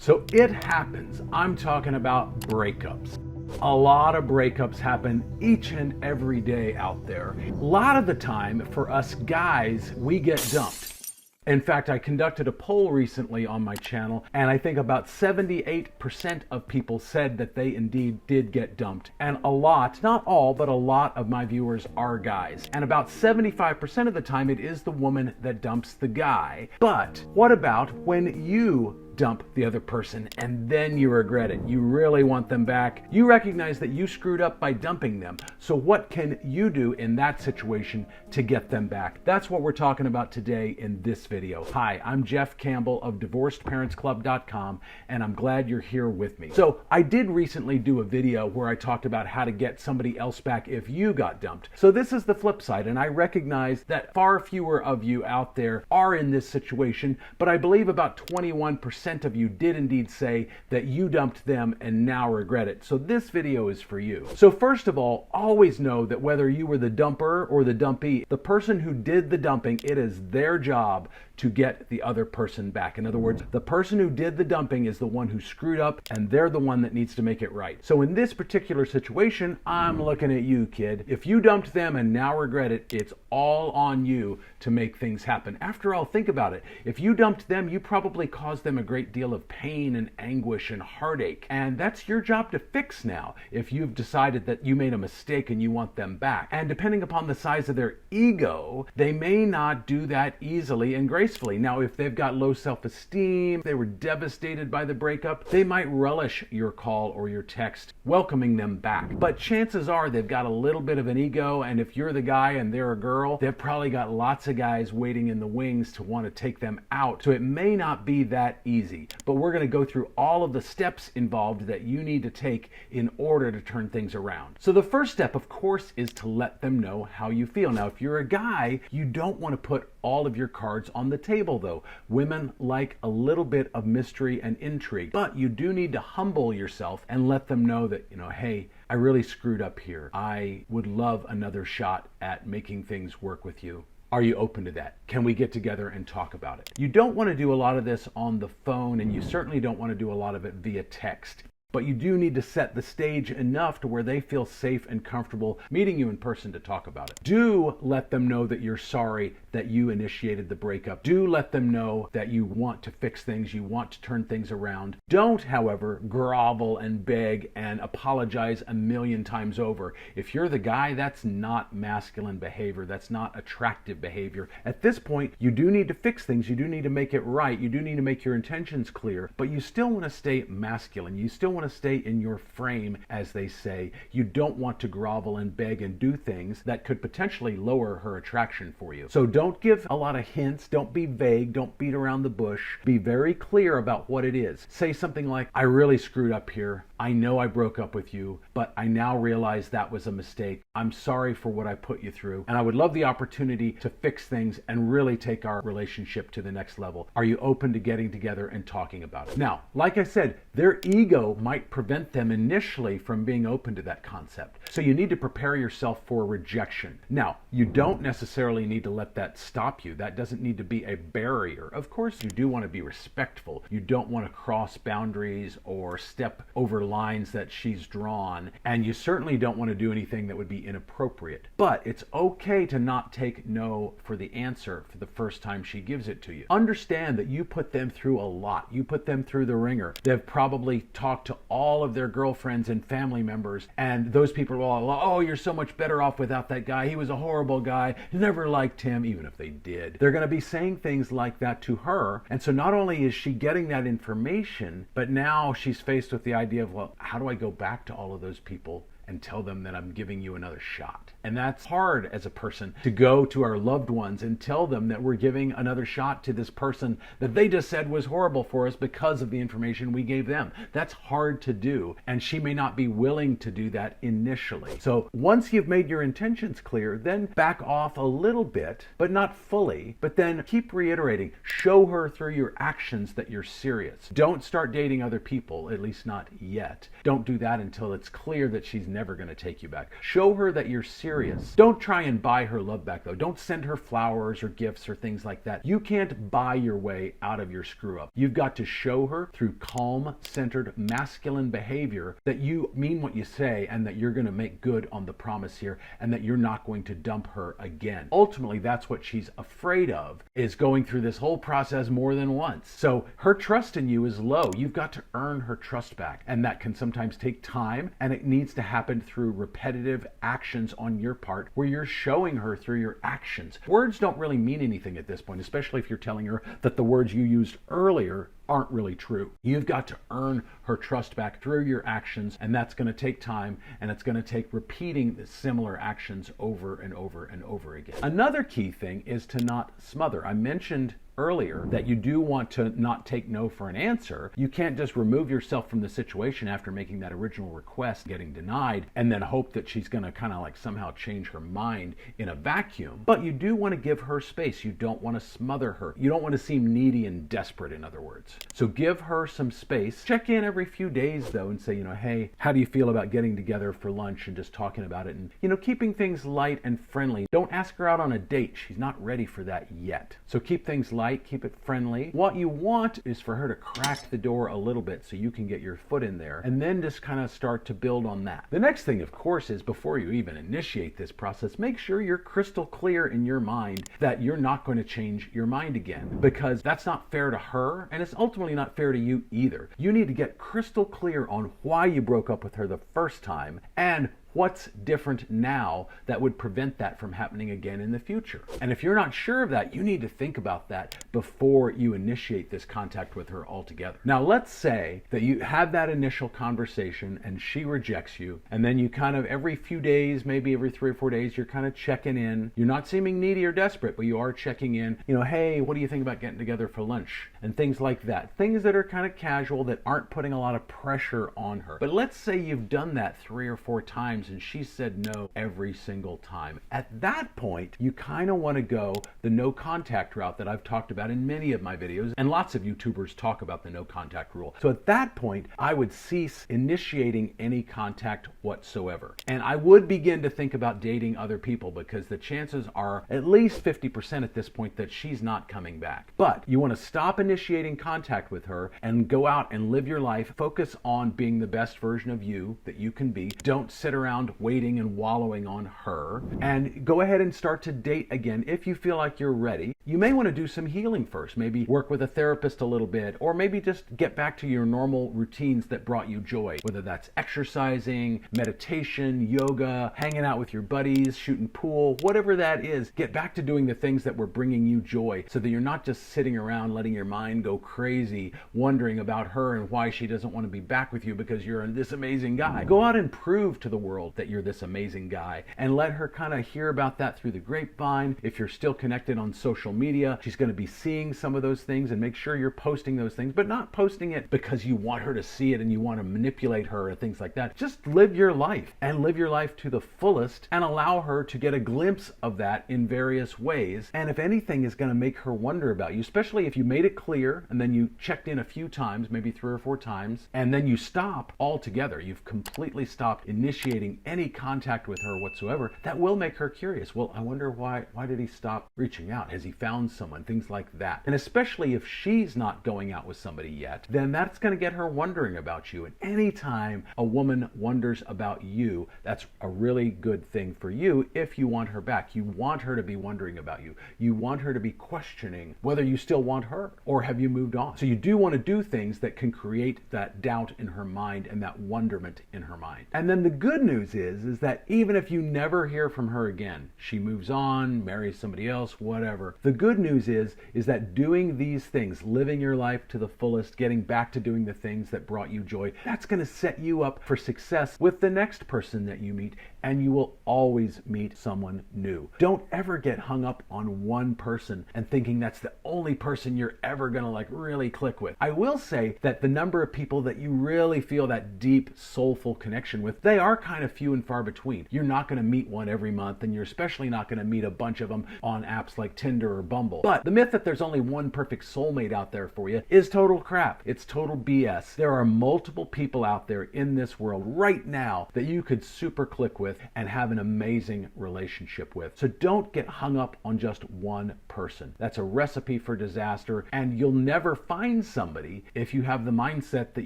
So it happens. I'm talking about breakups. A lot of breakups happen each and every day out there. A lot of the time, for us guys, we get dumped. In fact, I conducted a poll recently on my channel, and I think about 78% of people said that they indeed did get dumped. And a lot, not all, but a lot of my viewers are guys. And about 75% of the time, it is the woman that dumps the guy. But what about when you dump the other person and then you regret it? You really want them back. You recognize that you screwed up by dumping them. So what can you do in that situation to get them back? That's what we're talking about today in this video. Hi, I'm Jeff Campbell of DivorcedParentsClub.com, and I'm glad you're here with me. So I did recently do a video where I talked about how to get somebody else back if you got dumped. So this is the flip side, and I recognize that far fewer of you out there are in this situation, but I believe about 21% of you did indeed say that you dumped them and now regret it. So this video is for you. So first of all, always know that whether you were the dumper or the dumpee, the person who did the dumping, it is their job to get the other person back. In other words, the person who did the dumping is the one who screwed up, and they're the one that needs to make it right. So in this particular situation, I'm looking at you, kid. If you dumped them and now regret it, it's all on you to make things happen. After all, think about it. If you dumped them, you probably caused them a great deal of pain and anguish and heartache. And that's your job to fix now if you've decided that you made a mistake and you want them back. And depending upon the size of their ego, they may not do that easily and gracefully. Now, if they've got low self-esteem, they were devastated by the breakup, they might relish your call or your text welcoming them back. But chances are they've got a little bit of an ego, and if you're the guy and they're a girl, they've probably got lots of guys waiting in the wings to want to take them out. So it may not be that easy. But we're going to go through all of the steps involved that you need to take in order to turn things around. So the first step, of course, is to let them know how you feel. Now, if you're a guy, you don't want to put all of your cards on the table, though. Women like a little bit of mystery and intrigue, but you do need to humble yourself and let them know that, hey, I really screwed up here. I would love another shot at making things work with you. Are you open to that? Can we get together and talk about it? You don't want to do a lot of this on the phone, and you certainly don't want to do a lot of it via text. But you do need to set the stage enough to where they feel safe and comfortable meeting you in person to talk about it. Do let them know that you're sorry that you initiated the breakup. Do let them know that you want to fix things, you want to turn things around. Don't, however, grovel and beg and apologize a million times over. If you're the guy, that's not masculine behavior. That's not attractive behavior. At this point, you do need to fix things. You do need to make it right. You do need to make your intentions clear, but you still want to stay masculine. You still want to stay in your frame, as they say. You don't want to grovel and beg and do things that could potentially lower her attraction for you. So don't give a lot of hints. Don't be vague. Don't beat around the bush. Be very clear about what it is. Say something like, I really screwed up here. I know I broke up with you, but I now realize that was a mistake. I'm sorry for what I put you through, and I would love the opportunity to fix things and really take our relationship to the next level. Are you open to getting together and talking about it? Now, like I said, their ego might prevent them initially from being open to that concept. So you need to prepare yourself for rejection. Now, you don't necessarily need to let that stop you. That doesn't need to be a barrier. Of course, you do want to be respectful. You don't want to cross boundaries or step over lines that she's drawn, and you certainly don't want to do anything that would be inappropriate. But it's okay to not take no for the answer for the first time she gives it to you. Understand that you put them through a lot. You put them through the ringer. They've probably talked to all of their girlfriends and family members, and those people are all, oh, you're so much better off without that guy. He was a horrible guy. Never liked him, even if they did. They're going to be saying things like that to her, and so not only is she getting that information, but now she's faced with the idea of, well, how do I go back to all of those people and tell them that I'm giving you another shot? And that's hard as a person, to go to our loved ones and tell them that we're giving another shot to this person that they just said was horrible for us because of the information we gave them. That's hard to do, and she may not be willing to do that initially. So once you've made your intentions clear, then back off a little bit, but not fully, but then keep reiterating. Show her through your actions that you're serious. Don't start dating other people, at least not yet. Don't do that until it's clear that she's never going to take you back. Show her that you're serious. Don't try and buy her love back, though. Don't send her flowers or gifts or things like that. You can't buy your way out of your screw up. You've got to show her through calm, centered, masculine behavior that you mean what you say and that you're going to make good on the promise here and that you're not going to dump her again. Ultimately, that's what she's afraid of, is going through this whole process more than once. So her trust in you is low. You've got to earn her trust back. And that can sometimes take time, and it needs to happen through repetitive actions on your part where you're showing her through your actions. Words don't really mean anything at this point, especially if you're telling her that the words you used earlier aren't really true. You've got to earn her trust back through your actions, and that's going to take time, and it's going to take repeating similar actions over and over and over again. Another key thing is to not smother. I mentioned earlier that you do want to not take no for an answer. You can't just remove yourself from the situation after making that original request, getting denied, and then hope that she's going to kind of like somehow change her mind in a vacuum. But you do want to give her space. You don't want to smother her. You don't want to seem needy and desperate, in other words. So give her some space. Check in every few days, though, and say, hey, how do you feel about getting together for lunch and just talking about it? And, keeping things light and friendly. Don't ask her out on a date. She's not ready for that yet. So keep things light. Keep it friendly. What you want is for her to crack the door a little bit so you can get your foot in there, and then just kind of start to build on that. The next thing, of course, is before you even initiate this process, make sure you're crystal clear in your mind that you're not going to change your mind again, because that's not fair to her, and it's ultimately not fair to you either. You need to get crystal clear on why you broke up with her the first time and what's different now that would prevent that from happening again in the future. And if you're not sure of that, you need to think about that before you initiate this contact with her altogether. Now, let's say that you have that initial conversation and she rejects you, and then you kind of every few days, maybe every 3 or 4 days, you're kind of checking in. You're not seeming needy or desperate, but you are checking in. Hey, what do you think about getting together for lunch? And things like that. Things that are kind of casual, that aren't putting a lot of pressure on her. But let's say you've done that 3 or 4 times and she said no every single time. At that point, you kind of want to go the no contact route that I've talked about in many of my videos, and lots of YouTubers talk about the no contact rule. So at that point, I would cease initiating any contact whatsoever. And I would begin to think about dating other people, because the chances are at least 50% at this point that she's not coming back. But you want to stop initiating contact with her and go out and live your life. Focus on being the best version of you that you can be. Don't sit around waiting and wallowing on her, and go ahead and start to date again if you feel like you're ready. You may want to do some healing first, maybe work with a therapist a little bit, or maybe just get back to your normal routines that brought you joy, whether that's exercising, meditation, yoga, hanging out with your buddies, shooting pool, whatever that is. Get back to doing the things that were bringing you joy, so that you're not just sitting around letting your mind go crazy, wondering about her and why she doesn't want to be back with you because you're this amazing guy. Go out and prove to the world that you're this amazing guy, and let her kind of hear about that through the grapevine. If you're still connected on social media, she's going to be seeing some of those things, and make sure you're posting those things, but not posting it because you want her to see it and you want to manipulate her or things like that. Just live your life, and live your life to the fullest, and allow her to get a glimpse of that in various ways. And if anything is going to make her wonder about you, especially if you made it clear and then you checked in a few times, maybe 3 or 4 times, and then you stop altogether, you've completely stopped initiating any contact with her whatsoever, that will make her curious. Well, I wonder why did he stop reaching out? Has he found someone? Things like that. And especially if she's not going out with somebody yet, then that's going to get her wondering about you. And anytime a woman wonders about you, that's a really good thing for you if you want her back. You want her to be wondering about you. You want her to be questioning whether you still want her or have you moved on. So you do want to do things that can create that doubt in her mind and that wonderment in her mind. And then the good news is that even if you never hear from her again, she moves on, marries somebody else, whatever, the good news is that doing these things, living your life to the fullest, getting back to doing the things that brought you joy, that's going to set you up for success with the next person that you meet and you will always meet someone new. Don't ever get hung up on one person and thinking that's the only person you're ever gonna like really click with. I will say that the number of people that you really feel that deep, soulful connection with, they are kind of few and far between. You're not gonna meet one every month, and you're especially not gonna meet a bunch of them on apps like Tinder or Bumble. But the myth that there's only one perfect soulmate out there for you is total crap. It's total BS. There are multiple people out there in this world right now that you could super click with and have an amazing relationship with. So don't get hung up on just one person. That's a recipe for disaster, and you'll never find somebody if you have the mindset that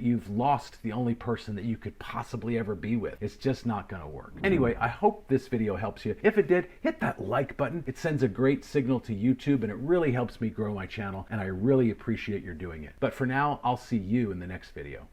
you've lost the only person that you could possibly ever be with. It's just not gonna work. Anyway, I hope this video helps you. If it did, hit that like button. It sends a great signal to YouTube, and it really helps me grow my channel, and I really appreciate your doing it. But for now, I'll see you in the next video.